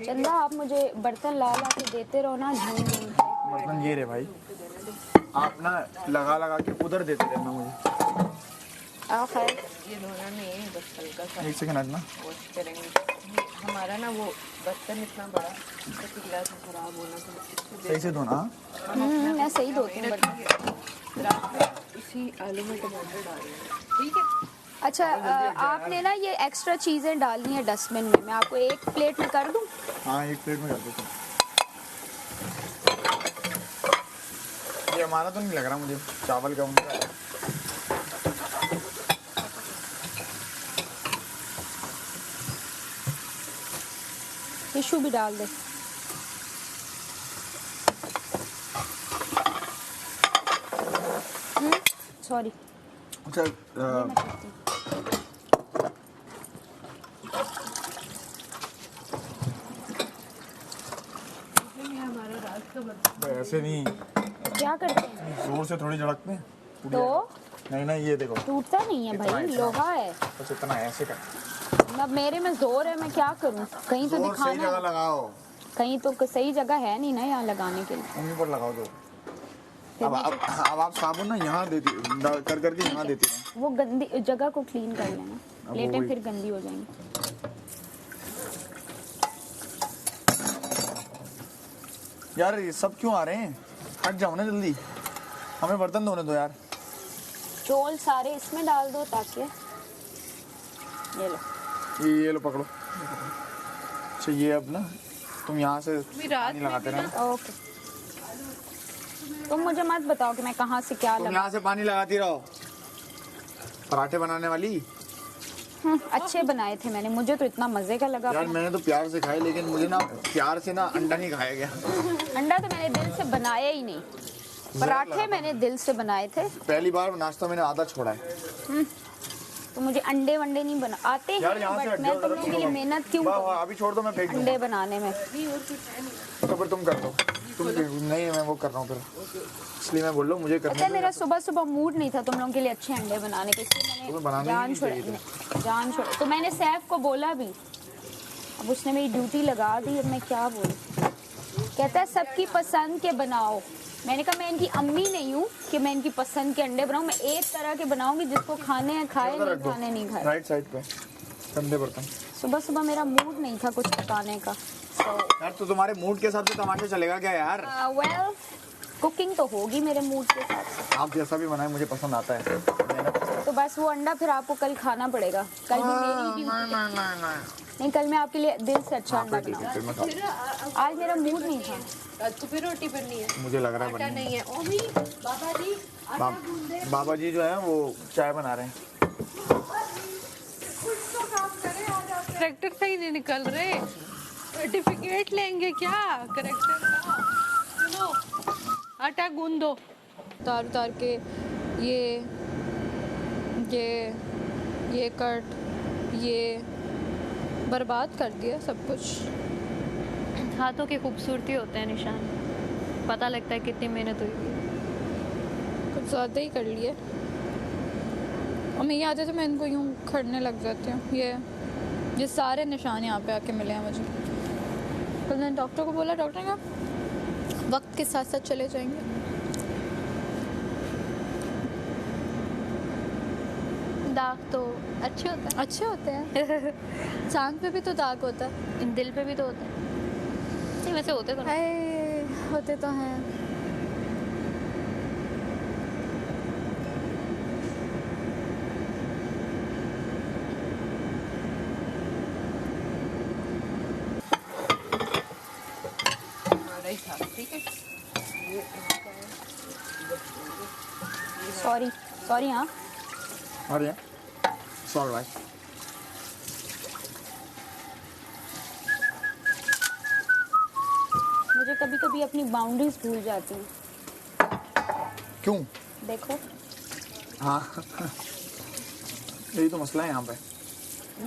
चंदा आप मुझे बर्तन ला ला के देते रहो ना, झूम झूम के। बर्तन ये रे भाई, आप ना लगा लगा के उधर देते रहना मुझे। खैर ये धोना नहीं है, बस हल्का सा एक सेकंड हटना। वॉश करेंगे। हमारा ना वो बर्तन इतना बड़ा, इसका गिलास खराब होना तो सही से धोना। मैं सही धोती हूँ बर्तन। रात में इसी आलू में टमाटर डाल रहे हैं, ठीक है। अच्छा आपने ना ये एक्स्ट्रा चीज़ें डालनी है डस्टबिन में, मैं आपको एक प्लेट में कर दूँ? हाँ एक प्लेट में कर दो तुम। ये हमारा तो नहीं लग रहा मुझे, चावल का उनका है। टिश्यू भी डाल दे। सॉरी। अच्छा हमारा रात का बर्तन ऐसे नहीं, क्या करते हैं जोर से थोड़ी झड़कते हैं। टूट तो? जाएगा। नहीं ये देखो टूटता नहीं है इतना भाई, इतना। लोहा है। बस इतना ऐसे कर, अब मेरे में जोर है, मैं क्या करूं? कहीं तो जोर सही दिखाना जगह है। लगाओ। कहीं तो सही जगह है नहीं ना यहाँ लगाने के लिए। उंगली पर लगाओ जो। फिर अब मुझे- अब आप साबुन ना यहाँ देती कर करके यहाँ देती हैं। वो गंदी जगह को क्लीन कर लेना, अब प्लेटें वही। फिर गंदी हो जाएंगी। यार ये सब क्यों आ रहे हैं? हट जाओ ना जल्दी, हमें बर्तन धोने दो यार। चौल सारे इसमें डाल दो ताकि ये लो। ये लो पकड़ो। अच्छा ये अब ना तुम यहाँ से पानी लगाते रहना। ओके, तुम मुझे मत बताओ कि मैं कहाँ से क्या तुम लगा। यहाँ से पानी लगाती रहो। पराठे बनाने वाली अच्छे बनाए थे मैंने, मुझे तो इतना मजे का लगा। यार मैंने तो प्यार से खाए, लेकिन मुझे ना प्यार से ना अंडा नहीं खाया गया। अंडा तो मैंने दिल से बनाया ही नहीं, पराठे मैंने दिल से बनाए थे। पहली बार नाश्ता मैंने आधा छोड़ा है। तो मुझे अंडे वंडे नहीं बना आते हैं, यार यहाँ से बट हट मैं जाओ तुम जरा, लोगों के लिए मेहनत क्यों करूं अभी छोड़ दो, मैं फेंक दूंगा। अंडे बनाने में। तो फिर तुम कर दो। तुम नहीं, मैं वो कर रहा हूँ फिर, इसलिए मैं बोल रहा हूँ मुझे करने अच्छा दो। मेरा सुबह सुबह मूड नहीं था तुम लोगों के लिए अच्छे अंडे बनाने के, इसलिए तुम्हें मैंने बनाने ही नहीं जान छोड़ा। तो मैंने सैफ को बोला भी, अब उसने मेरी ड्यूटी लगा दी, अब मैं क्या बोलूं। कहता है सबकी पसंद के बनाओ। मैंने कहा मैं इनकी अम्मी नहीं हूँ कि मैं इनकी पसंद के अंडे बनाऊँ, मैं एक तरह के बनाऊंगी जिसको खाने हैं खाए, उधर नहीं रख दो। खाने नहीं खाए। राइट साइड पे गंदे बर्तन। सुबह सुबह मेरा मूड नहीं था कुछ पकाने का, तो यार तो तुम्हारे मूड के हिसाब से टमाटर चलेगा क्या यार? वेल कुकिंग तो होगी मेरे मूड के हिसाब से। आप जैसा भी बनाए मुझे पसंद आता है। तो बस वो अंडा फिर आपको कल खाना पड़ेगा। कल भी मेरी ड्यूटी नहीं, कल मैं आपके लिए दिल से अच्छा अंडा बनाऊंगी। फिर मैं खाता आज मेरा मूड नहीं था। तो फिर रोटी बननी है, हूँ। मुझे लग रहा है आटा बननी नहीं है। ओमी बाबा जी है। बाबा जी जो है वो चाय बना रहे हैं। करेक्टर सही नहीं निकल रहे, सर्टिफिकेट लेंगे क्या करेक्टर का? सुनो, आटा गूंद दो। उतार उतार के ये कट, ये बर्बाद कर दिया सब कुछ। हाथों की खूबसूरती होते हैं निशान, पता लगता है कितनी मेहनत हुई है। कुछ ज़्यादा ही कर लिए। और मैं ये आते तो मैं इनको यूँ खड़ने लग जाती हूँ। ये सारे निशान यहाँ पे आके मिले हैं मुझे। कल मैंने डॉक्टर को बोला, डॉक्टर ने कहा वक्त के साथ साथ चले जाएंगे। दाग तो अच्छे होते हैं। अच्छे होते हैं। चांद पे भी तो दाग होता है। दिल पे भी तो होते हैं। नहीं वैसे होते तो नहीं। हाय होते तो हैं। हमारा ही था, ठीक है। Sorry sorry. हाँ अरे सॉरी भाई। मुझे कभी कभी अपनी बाउंड्रीज भूल जाती हूँ। क्यों? देखो हाँ यही तो मसला है यहाँ पे।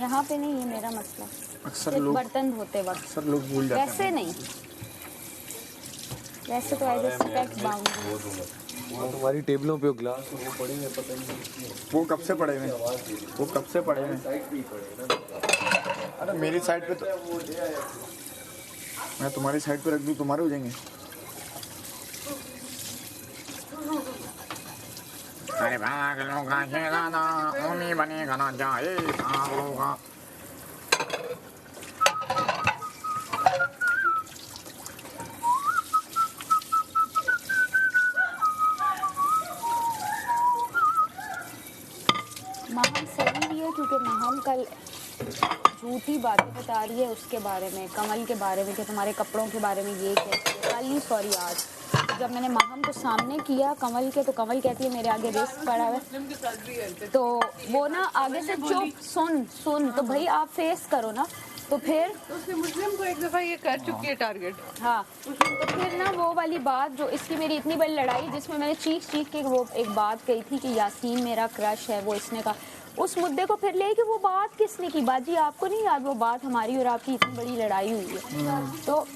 यहाँ पे नहीं, ये मेरा मसला। अक्सर सिर्फ लोग बर्तन धोते वक्त। अक्सर लोग भूल जाते वैसे हैं। नहीं, वैसे तो आई रिस्पेक्ट बाउंड्री। तुम्हारी टेबलों पे ग्लास वो पड़े हैं, पता नहीं वो कब से पड़े हुए? वो कब से पड़े हुए? अरे मेरी साइड पे तो मैं तुम्हारी साइड पे रख दूँ, तुम्हारे हो जाएंगे। अरे पागलों का खिलाना उन्हीं बनेगा ना जाए पागलों का। महम सही भी है क्योंकि महम कल झूठी बातें बता रही है उसके बारे में, कमल के बारे में, कि तुम्हारे कपड़ों के बारे में ये कहती है। कल नहीं सॉरी आज जब मैंने महम को सामने किया कमल के, तो कमल कहती है मेरे आगे रिस्क पड़ा हुआ है। तो वो ना आगे से चुप सुन तो भाई आप फेस करो ना। तो फिर उसने मुस्लिम को एक दफा ये कर चुकी है टारगेट। हाँ तो फिर ना वो वाली बात जो इसकी मेरी इतनी बड़ी लड़ाई जिसमें मैंने चीख के वो एक बात कही थी कि यासीन मेरा क्रश है, वो इसने कहा, उस मुद्दे को फिर ले कि वो बात किसने की। बाजी आपको नहीं याद वो बात हमारी और आपकी इतनी बड़ी लड़ाई हुई है। तो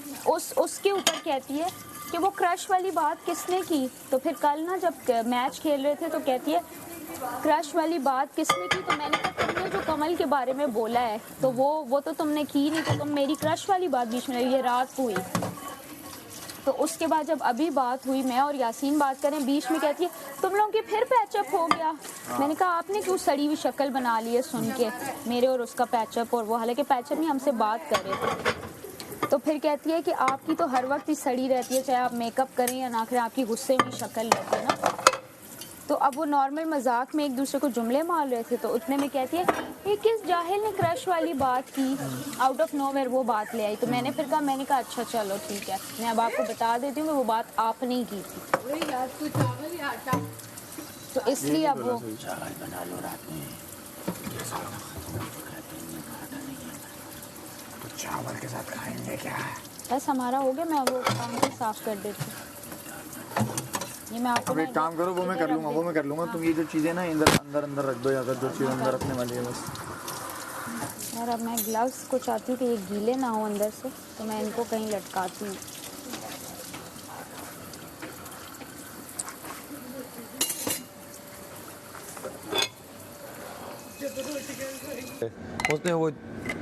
उसके ऊपर कहती है कि वो क्रश वाली बात किसने की। तो फिर कल ना जब मैच खेल रहे थे तो कहती है क्रश वाली बात किसने की। तो मैंने कहा तुमने जो कमल के बारे में बोला है तो वो तो तुमने की नहीं, तो तुम मेरी क्रश वाली बात बीच में ये रात को हुई। तो उसके बाद जब अभी बात हुई मैं और यासीन बात करें बीच में कहती है तुम लोगों की फिर पैचअप हो गया। मैंने कहा आपने क्यों सड़ी हुई शक्ल बना ली है सुन के मेरे और उसका पैचअप, और वो हालांकि पैचअप नहीं हमसे बात कर रहे थे। तो फिर कहती है कि आपकी तो हर वक्त ही सड़ी रहती है, चाहे आप मेकअप करें या ना करें, आपकी गुस्से में शक्ल रहती है ना। तो अब वो नॉर्मल मजाक में एक दूसरे को जुमले मार रहे थे, तो उतने में कहती है ये किस जाहिल ने क्रश वाली बात की, आउट ऑफ नोवेयर वो बात ले आई। तो मैंने कहा अच्छा चलो ठीक है, मैं अब आपको बता देती हूँ कि वो बात आपने ही की थी। तो इसलिए अब वो चावल के साथ खाएंगे क्या? बस हमारा हो गया, मैं वो काम को साफ कर देती हूँ। ये मैं आपको अब एक काम करो, वो मैं कर लूँगा। तुम ये जो चीज़ें ना अंदर रख दो, या अगर जो चीज़ अंदर रखने वाली है बस। यार अब मैं ग्लव्स को चाहती हूँ कि ये गीले ना हो अंदर से, तो मैं इनको कहीं लटकाती हूँ। उसने वो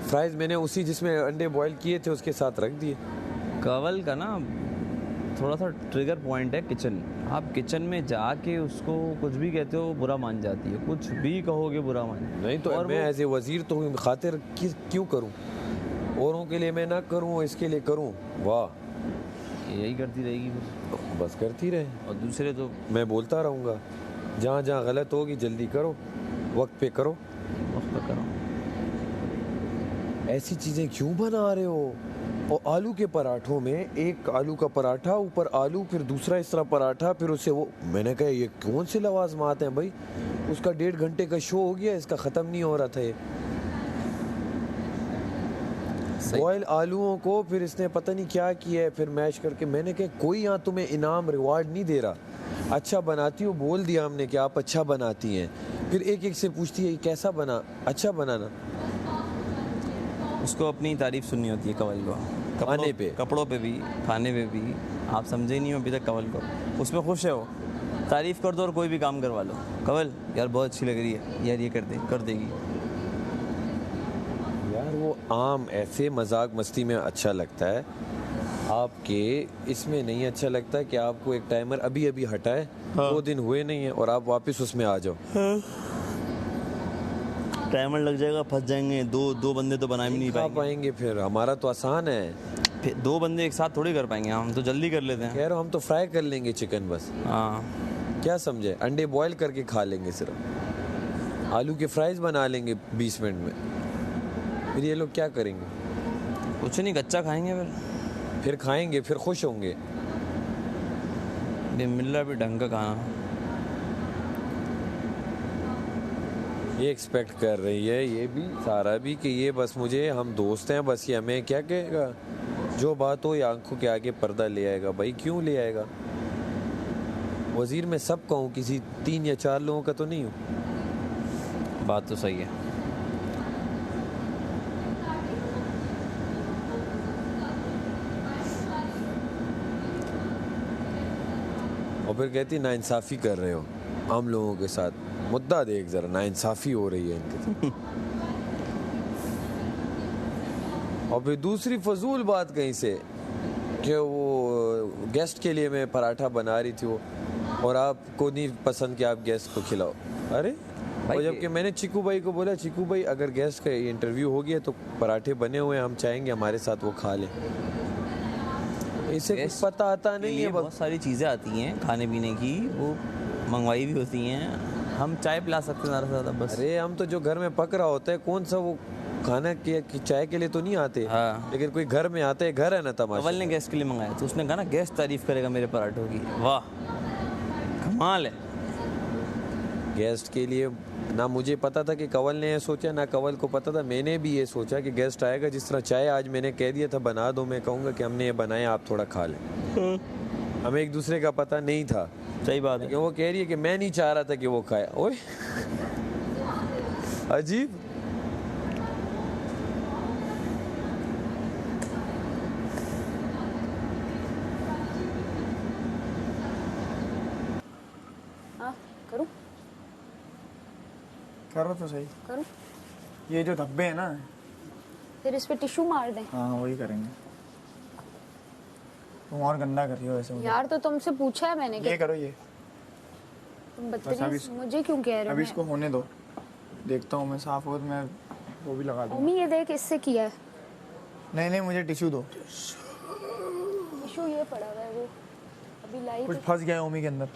फ्राइज मैंने उसी जिसमें अंडे बॉईल किए थे उसके साथ रख दिए। कवल का ना थोड़ा सा ट्रिगर पॉइंट है किचन। आप किचन में जाके उसको कुछ भी कहते हो बुरा मान जाती है, कुछ भी कहोगे बुरा मान। नहीं तो और मैं एज ए वजीर तो खातिर क्यों करूं, औरों के लिए मैं ना करूं, इसके लिए करूं। वाह यही करती रहेगी बस करती रहे, और दूसरे तो मैं बोलता रहूँगा। जहाँ जहाँ गलत होगी जल्दी करो, वक्त पे करो। वक्त पे करो। ऐसी चीज़ें क्यों बना रहे हो? और आलू के पराठों में एक आलू का पराठा, ऊपर आलू, फिर दूसरा इस तरह पराठा, फिर उससे वो। मैंने कहा ये कौन से लवाजमात हैं भाई? उसका 1.5 घंटे का शो हो गया, इसका ख़त्म नहीं हो रहा था ये। बॉयल आलूओं को फिर इसने पता नहीं क्या किया है, फिर मैश करके। मैंने कहा कोई यहाँ तुम्हें इनाम रिवार्ड नहीं दे रहा। अच्छा बनाती हो, बोल दिया हमने कि आप अच्छा बनाती हैं, फिर एक एक से पूछती है कैसा बना, अच्छा बनाना। उसको अपनी तारीफ सुननी होती है कवल को, खाने पे, कपड़ों पे भी, खाने पे भी। आप समझे नहीं हो अभी तक कवल को, उसमें खुश है वो। तारीफ कर दो और कोई भी काम करवा लो, कवल यार बहुत अच्छी लग रही है यार, ये कर देगी। यार वो आम ऐसे मजाक मस्ती में अच्छा लगता है, आपके इसमें नहीं अच्छा लगता कि आपको एक टाइमर अभी अभी हटाए। हाँ। 2 दिन हुए नहीं है और आप वापस उसमें आ जाओ। हाँ। टाइमर लग जाएगा, फंस जाएंगे। दो बंदे तो बना भी नहीं पाएंगे। फिर हमारा तो आसान है, फिर 2 बंदे एक साथ थोड़ी कर पाएंगे, हम तो जल्दी कर लेते हैं। कह रहा हूँ हम तो फ्राई कर लेंगे चिकन बस। हाँ क्या समझे, अंडे बॉईल करके खा लेंगे, सिर्फ आलू के फ्राइज बना लेंगे 20 मिनट में। फिर ये लोग क्या करेंगे? कुछ नहीं, कच्चा खाएंगे, फिर खाएंगे, फिर खुश होंगे। मिल रहा भी ढंग का खाना। ये एक्सपेक्ट कर रही है ये भी, सारा भी, कि ये बस मुझे, हम दोस्त हैं बस, ये हमें क्या कहेगा, जो बात हो ये आंखों के आगे पर्दा ले आएगा। भाई क्यों ले आएगा? वजीर में सब कहूँ, किसी 3 या 4 लोगों का तो नहीं हूँ। बात तो सही है। और फिर कहती नाइंसाफ़ी कर रहे हो आम लोगों के साथ। मुद्दा देख जरा, नाइंसाफ़ी हो रही है इनके साथ। और फिर दूसरी फजूल बात कहीं से, कि वो गेस्ट के लिए मैं पराठा बना रही थी वो, और आपको नहीं पसंद कि आप गेस्ट को खिलाओ। अरे भाई और जबकि मैंने चिकू भाई को बोला, चिकू भाई अगर गेस्ट का इंटरव्यू हो गया तो पराठे बने हुए हैं, हम चाहेंगे हमारे साथ वो खा लें। इसे कुछ गेस्ट पता आता के नहीं लिए है। बहुत सारी चीज़ें आती हैं खाने पीने की, वो मंगवाई भी होती हैं। हम चाय पिला सकते हैं ज़्यादा से ज़्यादा बस। अरे हम तो जो घर में पक रहा होता है, कौन सा वो खाना की चाय के लिए तो नहीं आते। हाँ। लेकिन कोई घर में आते हैं, घर है ना कवल तमाशा। ने गेस्ट के लिए मंगाया तो उसने कहा ना गेस्ट तारीफ करेगा मेरे पराठों की। वाह कमाल है। गेस्ट के लिए ना मुझे पता था कि कवल ने ये सोचा, ना कवल को पता था। मैंने भी ये सोचा कि गेस्ट आएगा, जिस तरह चाय आज मैंने कह दिया था बना दो, मैं कहूँगा कि हमने ये बनाया, आप थोड़ा खा लें। हमें एक दूसरे का पता नहीं था। सही बात है। लेकिन वो कह रही है कि मैं नहीं चाह रहा था कि वो खाए। ओए अजीब। हाँ करूँ करो तो सही। करूँ, ये जो धब्बे हैं ना, फिर इस पे टिश्यू मार दें। हाँ वही करेंगे। तुम और गंदा कर रही हो वैसे मुझे। यार तो तुमसे पूछा है मैंने ये कि करो ये। तुम बस बदतमीज मुझे क्यों कह रहे हो? अभी इसको होने दो, देखता हूँ मैं साफ हो तो मैं वो भी लगा दूँ। मम्मी ये देख इससे किया है। नहीं नहीं मुझे टिश्यू दो। टिश्यू ये पड़ा हुआ है, वो अभी लाई कुछ थी। फंस गया है ओमी के अंदर।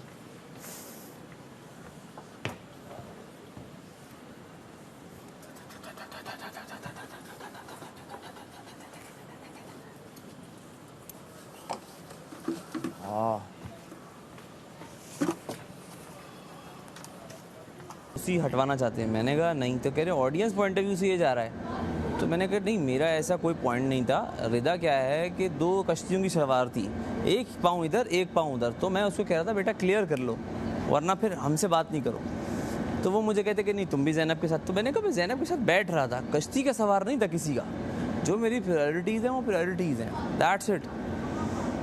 उसी हटवाना चाहते हैं। मैंने कहा नहीं, तो कह रहे ऑडियंस पॉइंट ऑफ व्यू से ये जा रहा है। तो मैंने कहा नहीं, मेरा ऐसा कोई पॉइंट नहीं था। रिदा क्या है कि 2 कश्तियों की सवार थी, एक पाँव इधर एक पाँव उधर, तो मैं उसको कह रहा था बेटा क्लियर कर लो वरना फिर हमसे बात नहीं करो। तो वो मुझे कहते कि नहीं तुम भी ज़ैनब के साथ। तो मैंने कहा मैं ज़ैनब के साथ बैठ रहा था, कश्ती का सवार नहीं था किसी का। जो मेरी प्रायोरिटीज़ हैं वो प्रायोरिटीज़ हैं, दैट्स इट।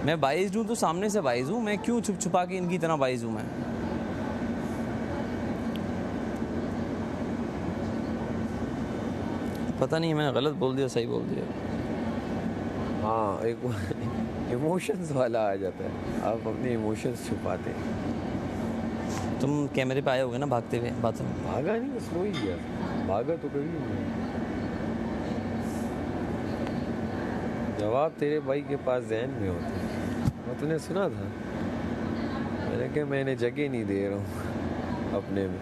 मैं बाइज़ हूँ तो सामने से बाइज़ हूँ, मैं क्यों छुप छुपा के इनकी तरह बाइज़ हूँ मैं। पता नहीं मैंने गलत बोल दिया सही बोल दिया। हाँ एक इमोशंस वाला आ जाता है, आप अपने इमोशंस छुपाते हैं। तुम कैमरे पे आए होगे ना भागते हुए बाथरूम। भागा नहीं, स्लो ही गया। भागा तो कभी नहीं। जवाब तेरे भाई के पास जहन में होता है। और तूने सुना था, मैंने कहा मैंने जगह नहीं दे रहा हूँ अपने में।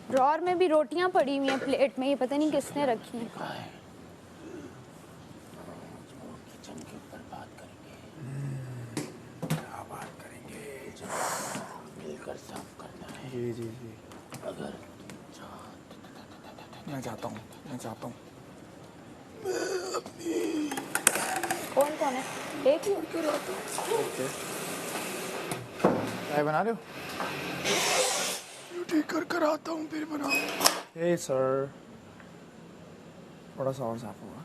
ड्रॉर में भी रोटियां पड़ी हुई हैं प्लेट में, ये पता नहीं किसने रखी हैं। जी जी जी। अगर मैं चाहता हूँ कौन कौन है? एक ही ओके। चाय बना रहे हो? ठीक कर आता हूँ फिर बनाओ। हे सर, थोड़ा सा और साफ होगा।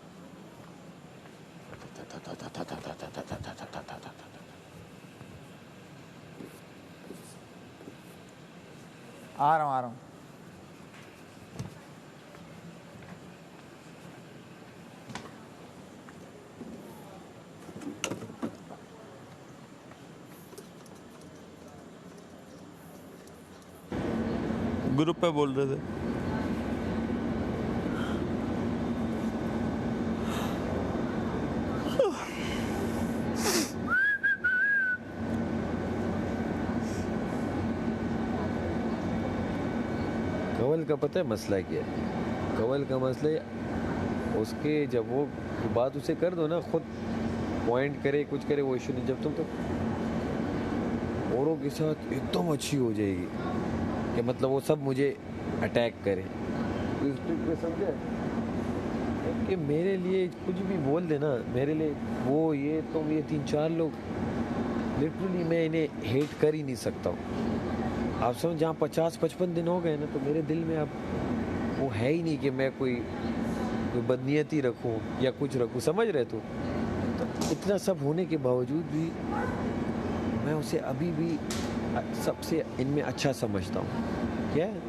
आ रहा हूँ। ग्रुप पे बोल रहे थे। कवल का पता है मसला क्या है? कवल का मसला उसके जब वो बात उसे कर दो ना, खुद पॉइंट करे कुछ करे, वो इशू नहीं। जब तुम तो औरों के साथ एकदम अच्छी हो जाएगी, कि मतलब वो सब मुझे अटैक करें। इस ट्रिक में समझे कि मेरे लिए कुछ भी बोल देना, मेरे लिए वो ये तुम ये 3-4 लोग लिटरली मैं इन्हें हेट कर ही नहीं सकता हूँ। आप समझ, जहाँ 50-55 दिन हो गए ना, तो मेरे दिल में अब वो है ही नहीं कि मैं कोई बदनीयती रखूँ या कुछ रखूँ, समझ रहे तो इतना सब होने के बावजूद भी मैं उसे अभी भी सबसे इनमें अच्छा समझता हूँ। क्या है,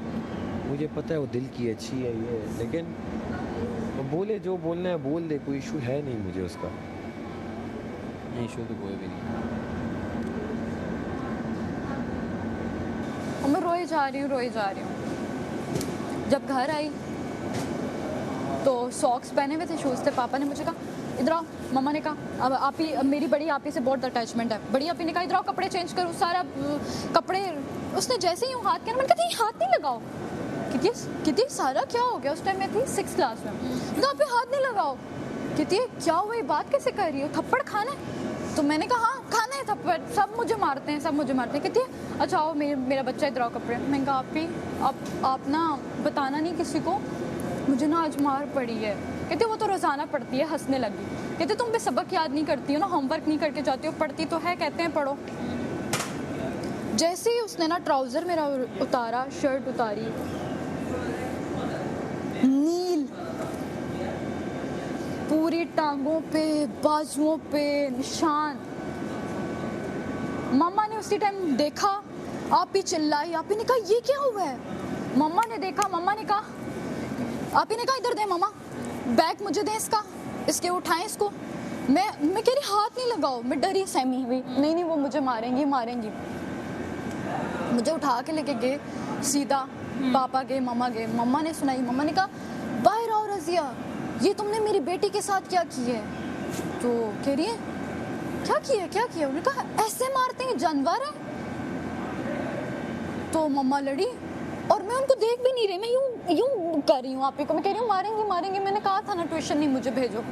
मुझे पता है वो दिल की अच्छी है ये, लेकिन वो बोले जो बोलना है बोल दे, कोई इशू है नहीं मुझे उसका। इशू तो कोई भी नहीं। और मैं रोई जा रही हूँ। जब घर आई तो सॉक्स पहने हुए थे, शूज़ थे। पापा ने मुझे कहा इधर आओ। मम्मा ने कहा अब आप ही, मेरी बड़ी आपी से बहुत अटैचमेंट है। बड़ी आपी ने कहा इधर आओ कपड़े चेंज करो। सारा कपड़े उसने जैसे ही हाथ किया, मैंने कहा हाथ नहीं लगाओ। कितनी सारा क्या हो गया? उस टाइम मैं थी 6th क्लास में। तो आप हाथ नहीं लगाओ। कितनी क्या हुआ, ये बात कैसे कर रही हो? थप्पड़ खाना है? तो मैंने कहा हाँ खाना है थप्पड़, सब मुझे मारते हैं। कहती है अच्छा आओ मेरा बच्चा इधर आओ कपड़े। मैंने कहा आप ना बताना नहीं किसी को, मुझे ना आज मार पड़ी है। कहते वो तो रोज़ाना पढ़ती है। हंसने लगी। कहते तुम भी सबक याद नहीं करती हो ना, होमवर्क नहीं करके जाती हो, पढ़ती तो है, कहते हैं पढ़ो। जैसे ही उसने ना ट्राउज़र मेरा उतारा, शर्ट उतारी, नील पूरी टांगों पे, बाजुओं पे निशान। मम्मा ने उसी टाइम देखा, आप ही चिल्लाई। आप ही ने कहा ये क्या हुआ है? मम्मा ने देखा, मम्मा ने कहा, आप ही ने कहा इधर दे मम्मा, बैग मुझे दे इसके उठाएं इसको। मैं कह रही हाथ नहीं लगाओ। मैं डरी सहमी हुई, नहीं वो मुझे मारेंगी। मुझे उठा के लेके गए सीधा। पापा गए, मम्मा गए। मम्मा ने सुनाई। मम्मा ने कहा बाहर आओ रज़िया, ये तुमने मेरी बेटी के साथ क्या किया है? तो कह रही है क्या किया? उन्होंने कहा ऐसे मारते हैं, जानवर है। तो मम्मा लड़ी और मैं उनको देख भी नहीं रही, मैं यूं कर रही हूँ। आप ही को मैं कह रही हूँ मारेंगे। मैंने कहा था ना ट्यूशन नहीं मुझे भेजो।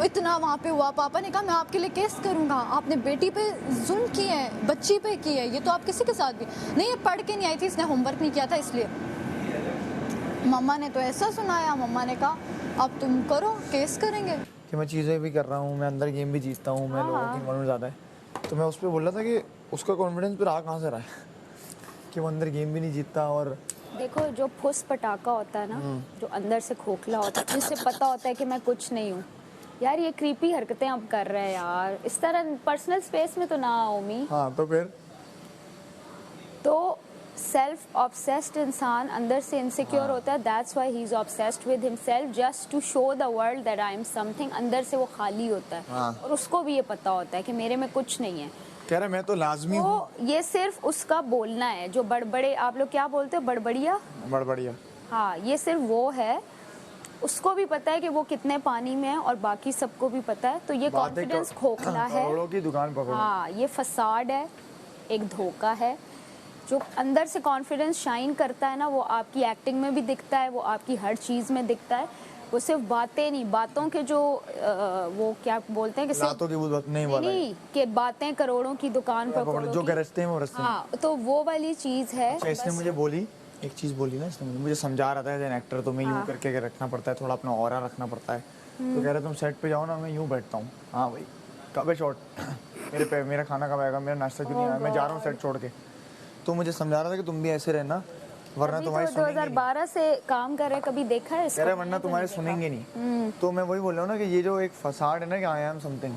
इतना वहाँ पे हुआ। पापा ने कहा मैं आपके लिए केस करूँगा, आपने बेटी पे जुल्म किया है, बच्ची पे किया है, ये तो आप किसी के साथ भी नहीं। ये पढ़ के नहीं आई थी, इसने होमवर्क नहीं किया था इसलिए। मम्मा ने तो ऐसा सुनाया। मम्मा ने कहा अब तुम करो, केस करेंगे। कि मैं चीज़ें भी कर रहा हूँ, मैं अंदर गेम भी जीतता हूँ, मैं लोगों की इन्वॉल्वमेंट ज़्यादा है। तो मैं उस पर बोल रहा था कि उसका कॉन्फिडेंस फिर आ कहाँ से रहा है कि वो अंदर गेम भी नहीं जीतता। और देखो जो फुस पटाखा होता है ना, जो अंदर से खोखला होता है, जिससे पता होता है कि मैं कुछ नहीं हूँ, यार ये क्रीपी हरकतें अब कर रहे हैं यार। इस तरह पर्सनल स्पेस में तो ना आओ मी। हाँ तो फिर तो सेल्फ ऑब्सेस्ड इंसान अंदर से इनसिक्योर होता है। That's why he is obsessed with himself just to show the world that I am something. अंदर से वो खाली होता है। और उसको भी ये पता होता है कि मेरे में कुछ नहीं है। कह रहा मैं तो लाजमी हूँ। तो ये सिर्फ उसका बोलना है, जो बड़बड़े, आप लोग क्या बोलते हो, बड़बड़िया। हाँ, ये सिर्फ वो है। उसको भी पता है कि वो कितने पानी में है और बाकी सबको भी पता है। तो ये कॉन्फिडेंस खोखला है। करोड़ों की दुकान पकड़ो। हाँ, ये फसाड है, एक धोखा है। जो अंदर से कॉन्फिडेंस शाइन करता है ना, वो आपकी एक्टिंग में भी दिखता है, वो आपकी हर चीज़ में दिखता है। वो सिर्फ बातें नहीं, बातों के जो वो क्या बोलते हैं कि लातों की बात नहीं कि बातें करोड़ों की दुकान पर जो गरजते हैं वो रस्ते। हाँ, तो वो वाली चीज़ है। अच्छा, इसने मुझे बोली एक चीज़ बोली ना, इसने मुझे समझा रहा था एज एन एक्टर तो मैं यूँ करके रखना पड़ता है, थोड़ा अपना ऑरा रखना पड़ता है। तो कह रहा तुम सेट पे जाओ ना, मैं यूँ बैठता हूँ। हाँ भाई कब है शॉट, मेरा खाना कब आएगा, मेरा नाश्ता क्यों नहीं आया, मैं जा रहा हूँ सेट छोड़ के। तो मुझे समझा रहा था कि तुम भी ऐसे रहना, वरना तुम्हारे तो 2012 से काम कर रहे, कभी देखा है इसको? वरना तुम्हारे सुनेंगे नहीं। तो मैं वही बोल रहा हूँ ना कि ये जो एक फसाड है ना कि आई एम समथिंग,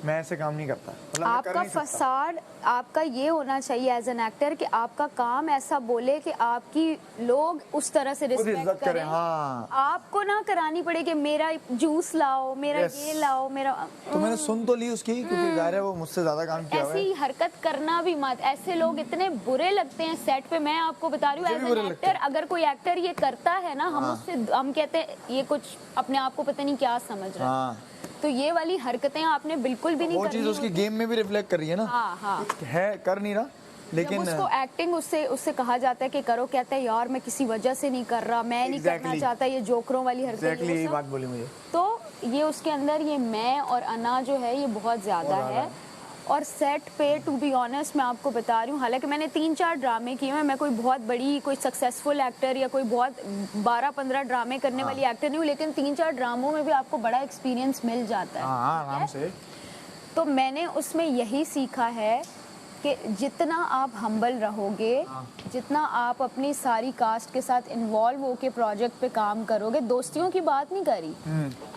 मैं ऐसे काम नहीं करता। मतलब आपका फसाड आपका ये होना चाहिए एज एन एक्टर कि आपका काम ऐसा बोले कि आपकी लोग उस तरह से रिस्पेक्ट करें। हाँ। आपको ना करानी पड़े कि मेरा जूस लाओ, मेरा ये लाओ, मेरा। तो मैंने सुन तो ली उसकी, क्योंकि जाहिर है वो मुझसे ज्यादा काम किया हुआ है। ऐसी हरकत करना भी मत। ऐसे लोग इतने बुरे लगते हैं सेट पे। मैं आपको बता रही हूँ एज एन एक्टर, अगर कोई एक्टर ये करता है ना, हम कहते हैं ये कुछ अपने आप को पता नहीं क्या समझ रहा है। तो ये वाली हरकतें आपने बिल्कुल भी नहीं करनी। वो चीज उसकी गेम में भी रिफ्लेक्ट कर रही है ना। हाँ। है कर नहीं रहा, लेकिन उसको एक्टिंग उससे कहा जाता है कि करो, कहता है यार मैं किसी वजह से नहीं कर रहा, मैं नहीं करना चाहता, ये जोकरों वाली हरकत। यही बात बोली मुझे। तो ये उसके अंदर ये मैं और अना जो है ये बहुत ज्यादा है। और सेट पे टू बी ऑनेस्ट मैं आपको बता रही हूँ, हालांकि मैंने 3-4 ड्रामे किए हैं, मैं कोई बहुत बड़ी कोई सक्सेसफुल एक्टर या कोई बहुत 12-15 ड्रामे करने वाली एक्टर नहीं हूँ, लेकिन 3-4 ड्रामों में भी आपको बड़ा एक्सपीरियंस मिल जाता है। हाँ आराम से। तो मैंने उसमें यही सीखा है कि जितना आप हम्बल रहोगे, जितना आप अपनी सारी कास्ट के साथ इन्वॉल्व होके प्रोजेक्ट पे काम करोगे, दोस्तियों की बात नहीं करी,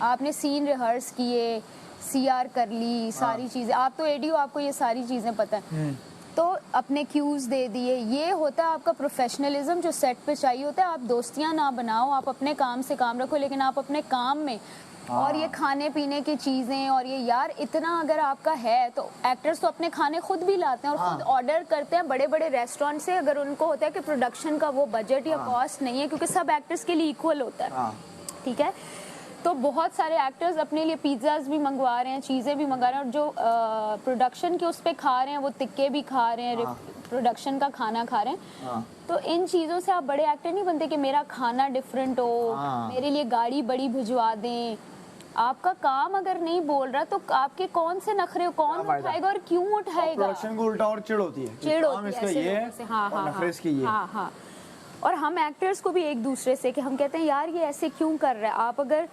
आपने सीन रिहर्स किए, सीआर कर ली, सारी चीज़ें, आप तो एडी हो, आपको ये सारी चीज़ें पता है, तो अपने क्यूज़ दे दिए, ये होता है आपका प्रोफेशनलिज्म जो सेट पे चाहिए होता है। आप दोस्तियां ना बनाओ, आप अपने काम से काम रखो, लेकिन आप अपने काम में और ये खाने पीने की चीज़ें और ये यार इतना अगर आपका है तो एक्टर्स तो अपने खाने खुद भी लाते हैं और खुद ऑर्डर करते हैं बड़े बड़े रेस्टोरेंट से, अगर उनको होता है कि प्रोडक्शन का वो बजट या कॉस्ट नहीं है, क्योंकि सब एक्टर्स के लिए इक्वल होता है, ठीक है। तो बहुत सारे एक्टर्स अपने लिए पिज़्ज़ाज भी मंगवा रहे हैं, चीज़ें भी मंगा रहे हैं, और जो प्रोडक्शन के उस पर खा रहे हैं वो तिक्के भी खा रहे हैं, प्रोडक्शन का खाना खा रहे हैं। तो इन चीज़ों से आप बड़े एक्टर नहीं बनते कि मेरा खाना डिफरेंट हो, मेरे लिए गाड़ी बड़ी भिजवा दें। आपका काम अगर नहीं बोल रहा तो आपके कौन से नखरे, कौन उठाएगा और क्यों उठाएगा? प्रोडक्शन को उल्टा और चिढ़ होती है, चिढ़ होती है इसका ऐसे ये लोगों से। हाँ और हाँ नखरे इसके ये। हाँ हाँ। और हम एक्टर्स को भी एक दूसरे से कि हम कहते हैं यार ये ऐसे क्यों कर रहा है। आप अगर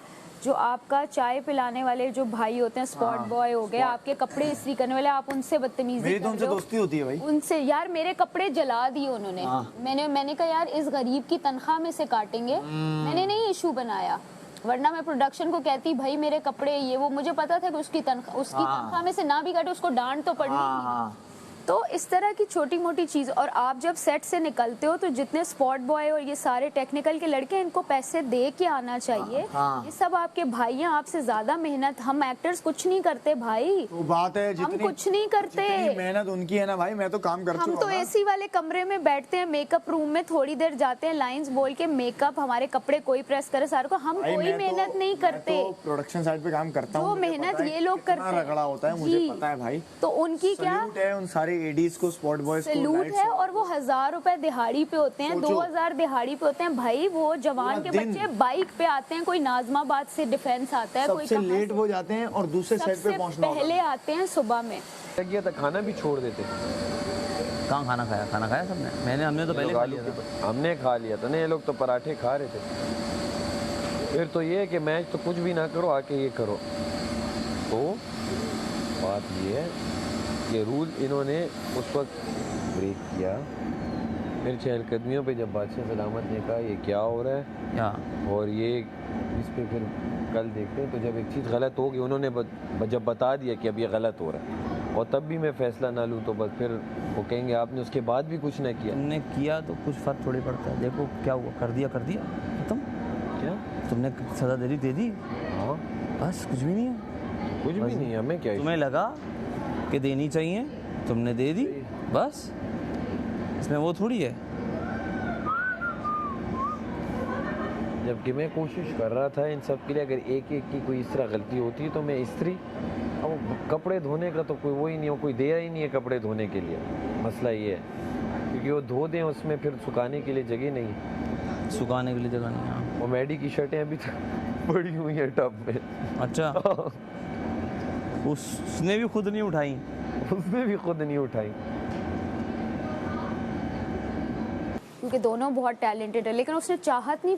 जो आपका चाय पिलाने वाले जो भाई होते हैं, स्पॉट बॉय हो गए, आपके कपड़े इस्त्री करने वाले, आप उनसे बदतमीजी मेरी तो उनसे दोस्ती होती है भाई। उनसे यार मेरे कपड़े जला दिए उन्होंने, मैंने कहा यार इस गरीब की तनख्वाह में से काटेंगे, मैंने नहीं इशू बनाया, वरना मैं प्रोडक्शन को कहती भाई मेरे कपड़े ये वो, मुझे पता था कि उसकी तनख्वाह में से ना भी काटे उसको डांट तो पड़नी ही। तो इस तरह की छोटी मोटी चीज़। और आप जब सेट से निकलते हो तो जितने स्पॉट बॉय और ये सारे टेक्निकल के लड़के हैं, इनको पैसे दे के आना चाहिए। ये सब आपके भाई हैं, आपसे ज्यादा मेहनत हम एक्टर्स कुछ नहीं करते भाई। वो बात है, हम कुछ नहीं करते, मेहनत उनकी है ना भाई, मैं तो काम कर हम तो एसी वाले कमरे में बैठते हैं, मेकअप रूम में थोड़ी देर जाते हैं, लाइंस बोल के मेकअप, हमारे कपड़े कोई प्रेस करे सारे को, हम कोई मेहनत नहीं करते। प्रोडक्शन साइड पे काम करता हूँ, जो मेहनत ये लोग करते हैं रगड़ा होता है, मुझे पता है भाई। तो उनकी क्या है, उन सारे एडीज को, स्पॉट बॉयज को सैल्यूट है। और वो 1000 रुपए दिहाड़ी पे होते हैं, 2000 दिहाड़ी पे होते हैं भाई। वो जवान के बच्चे बाइक पे आते हैं, कोई नाजमाबाद से डिफेंस आता है, कोई सबसे लेट हो जाते हैं और दूसरे सेट पे पहुंचना पहले आते हैं सुबह में। किया था, खाना भी छोड़ देते। कहाँ खाना खाया? खाना खाया सबने? हमने तो पहले खा लिया था। हमने खा लिया था ना, ये लोग तो पराठे खा रहे थे। फिर तो ये है कि मैच तो कुछ भी ना करो, आके ये करो। तो बात ये है कि रूल इन्होंने उस वक्त ब्रेक किया। फिर चहलकदमियों पे जब बादशाह सलामत ने कहा ये क्या हो रहा है और ये इस पे फिर कल देखते हैं, तो जब एक चीज़ गलत होगी उन्होंने जब बता दिया कि अब ये गलत हो रहा है और तब भी मैं फैसला ना लूँ, तो बस फिर वो कहेंगे आपने उसके बाद भी कुछ ना किया। तुमने किया तो कुछ फर्क थोड़ी पड़ता है। देखो क्या हुआ, कर दिया खत्म। क्या तुमने सज़ा दे दी? हाँ बस, कुछ भी नहीं है, कुछ भी नहीं। हमें क्या, तुम्हें लगा कि देनी चाहिए, तुमने दे दी, बस। इसमें वो थोड़ी है। जबकि मैं कोशिश कर रहा था इन सब के लिए, अगर एक एक की कोई इस तरह गलती होती है तो मैं इस्त्री, अब कपड़े धोने का तो कोई वो ही नहीं हो, कोई दिया ही नहीं है कपड़े धोने के लिए। मसला ये है क्योंकि वो धो दें उसमें फिर सुखाने के लिए जगह नहीं है, सुखाने के लिए जगह नहीं है। वो मैडी की शर्टें अभी तक पड़ी हुई है टब में। अच्छा उसने भी खुद नहीं उठाई? उसने भी खुद नहीं उठाई, क्योंकि दोनों बहुत टैलेंटेड है, लेकिन उसने चाहत नहीं